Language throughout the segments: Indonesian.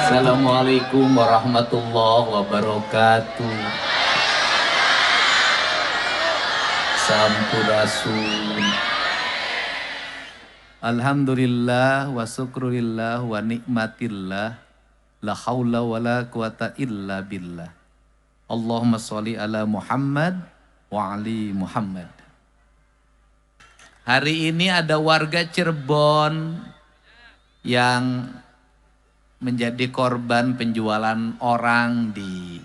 Assalamualaikum warahmatullahi wabarakatuh. Sampurasun. Alhamdulillah wa syukurillah wa nikmatillah. La haula wa la quwata illa billah. Allahumma sholli ala Muhammad wa ali Muhammad. Hari ini ada warga Cirebon yang menjadi korban penjualan orang di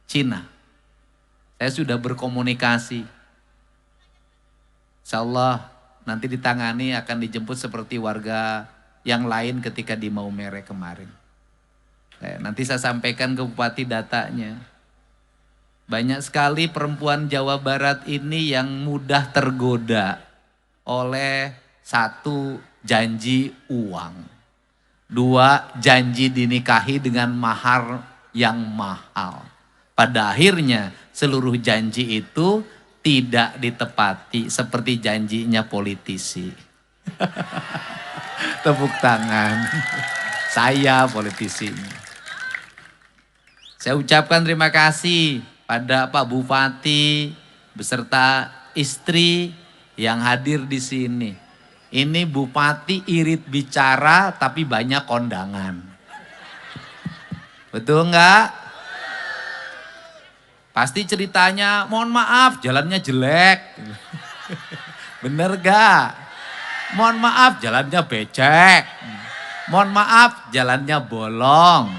Cina. Saya sudah berkomunikasi. Insya Allah nanti ditangani akan dijemput seperti warga yang lain ketika di Maumere kemarin. Nanti saya sampaikan ke Bupati datanya. Banyak sekali perempuan Jawa Barat ini yang mudah tergoda oleh satu, janji uang. Dua, janji dinikahi dengan mahar yang mahal. Pada akhirnya seluruh janji itu tidak ditepati seperti janjinya politisi. Tepuk tangan. Saya politisinya. Saya ucapkan terima kasih pada Pak Bupati beserta istri yang hadir di sini. Ini bupati irit bicara tapi banyak kondangan. Betul enggak? Pasti ceritanya, mohon maaf jalannya jelek. Bener enggak? Mohon maaf jalannya becek. Mohon maaf jalannya bolong.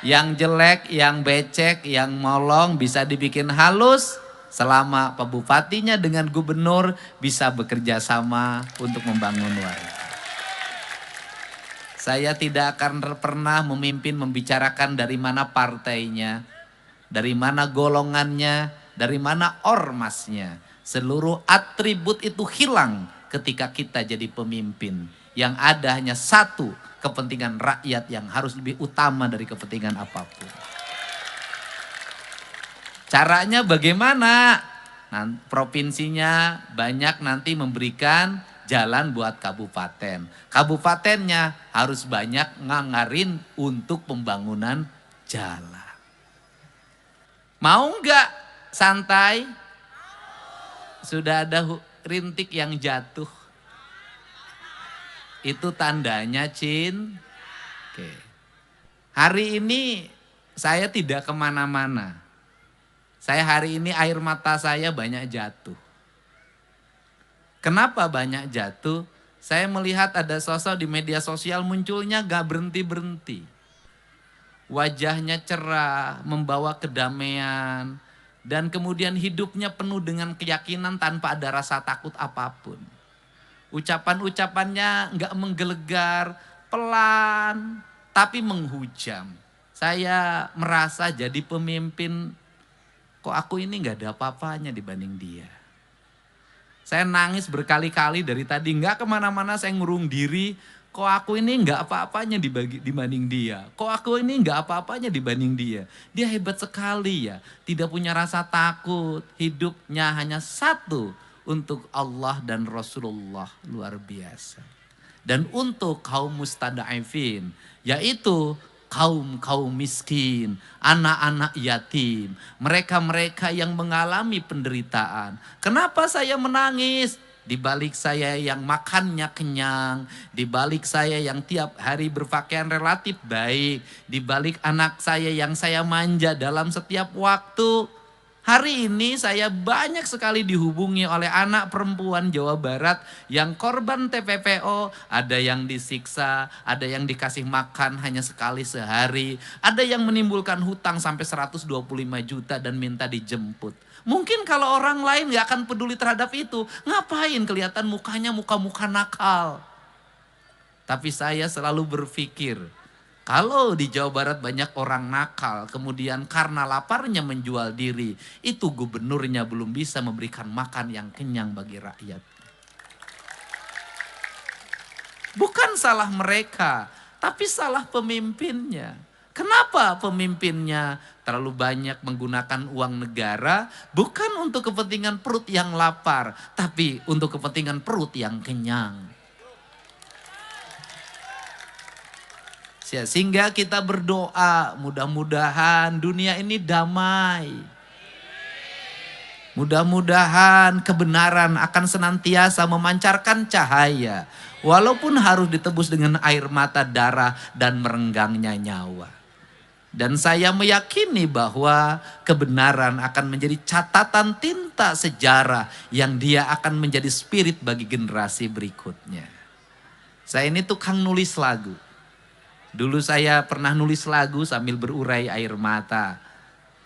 Yang jelek, yang becek, yang molong bisa dibikin halus. Selama Pak Bupatinya dengan gubernur bisa bekerja sama untuk membangun warga. Saya tidak akan pernah memimpin membicarakan dari mana partainya, dari mana golongannya, dari mana ormasnya. Seluruh atribut itu hilang ketika kita jadi pemimpin. Yang ada hanya satu, kepentingan rakyat yang harus lebih utama dari kepentingan apapun. Caranya bagaimana? Provinsinya banyak nanti memberikan jalan buat kabupaten. Kabupatennya harus banyak nganggarin untuk pembangunan jalan. Mau nggak santai? Sudah ada rintik yang jatuh. Itu tandanya Oke. Hari ini saya tidak kemana-mana. Saya hari ini air mata saya banyak jatuh. Kenapa banyak jatuh? Saya melihat ada sosok di media sosial munculnya gak berhenti-berhenti. Wajahnya cerah, membawa kedamaian. Dan kemudian hidupnya penuh dengan keyakinan tanpa ada rasa takut apapun. Ucapan-ucapannya gak menggelegar, pelan, tapi menghujam. Saya merasa jadi pemimpin, kok aku ini gak ada apa-apanya dibanding dia. Saya nangis berkali-kali dari tadi, gak kemana-mana saya ngurung diri. Kok aku ini gak apa-apanya dibanding dia. Kok aku ini gak apa-apanya dibanding dia. Dia hebat sekali ya, tidak punya rasa takut. Hidupnya hanya satu, untuk Allah dan Rasulullah, luar biasa. Dan untuk kaum mustada'ifin, yaitu kaum miskin, anak-anak yatim, mereka-mereka yang mengalami penderitaan. Kenapa saya menangis? Di balik saya yang makannya kenyang, di balik saya yang tiap hari berpakaian relatif baik, di balik anak saya yang saya manja dalam setiap waktu. Hari ini saya banyak sekali dihubungi oleh anak perempuan Jawa Barat yang korban TPPO. Ada yang disiksa, ada yang dikasih makan hanya sekali sehari. Ada yang menimbulkan hutang sampai 125 juta dan minta dijemput. Mungkin kalau orang lain gak akan peduli terhadap itu. Ngapain kelihatan mukanya muka-muka nakal. Tapi saya selalu berpikir, Kalau di Jawa Barat banyak orang nakal, kemudian karena laparnya menjual diri, itu gubernurnya belum bisa memberikan makan yang kenyang bagi rakyat. Bukan salah mereka, tapi salah pemimpinnya. Kenapa pemimpinnya terlalu banyak menggunakan uang negara? Bukan untuk kepentingan perut yang lapar, tapi untuk kepentingan perut yang kenyang. Sehingga kita berdoa, mudah-mudahan dunia ini damai. Mudah-mudahan kebenaran akan senantiasa memancarkan cahaya. Walaupun harus ditebus dengan air mata, darah, dan merenggangnya nyawa. Dan saya meyakini bahwa kebenaran akan menjadi catatan tinta sejarah yang dia akan menjadi spirit bagi generasi berikutnya. Saya ini tukang nulis lagu. Dulu saya pernah nulis lagu sambil berurai air mata.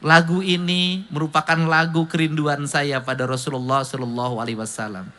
Lagu ini merupakan lagu kerinduan saya pada Rasulullah Shallallahu Alaihi Wasallam.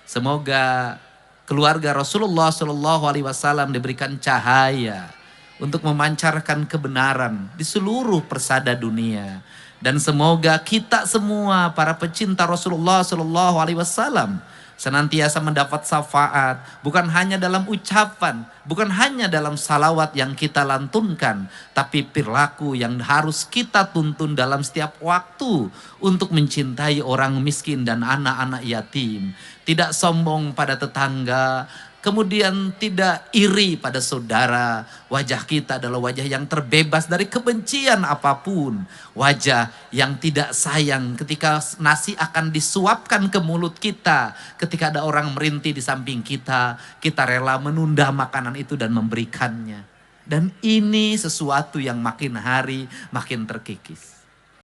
Semoga keluarga Rasulullah Shallallahu Alaihi Wasallam diberikan cahaya untuk memancarkan kebenaran di seluruh persada dunia. Dan semoga kita semua para pecinta Rasulullah Shallallahu Alaihi Wasallam senantiasa mendapat syafaat, bukan hanya dalam ucapan, bukan hanya dalam salawat yang kita lantunkan, tapi perilaku yang harus kita tuntun dalam setiap waktu untuk mencintai orang miskin dan anak-anak yatim. Tidak sombong pada tetangga, kemudian tidak iri pada saudara. Wajah kita adalah wajah yang terbebas dari kebencian apapun. Wajah yang tidak sayang ketika nasi akan disuapkan ke mulut kita. Ketika ada orang merintih di samping kita, kita rela menunda makanan itu dan memberikannya. Dan ini sesuatu yang makin hari makin terkikis.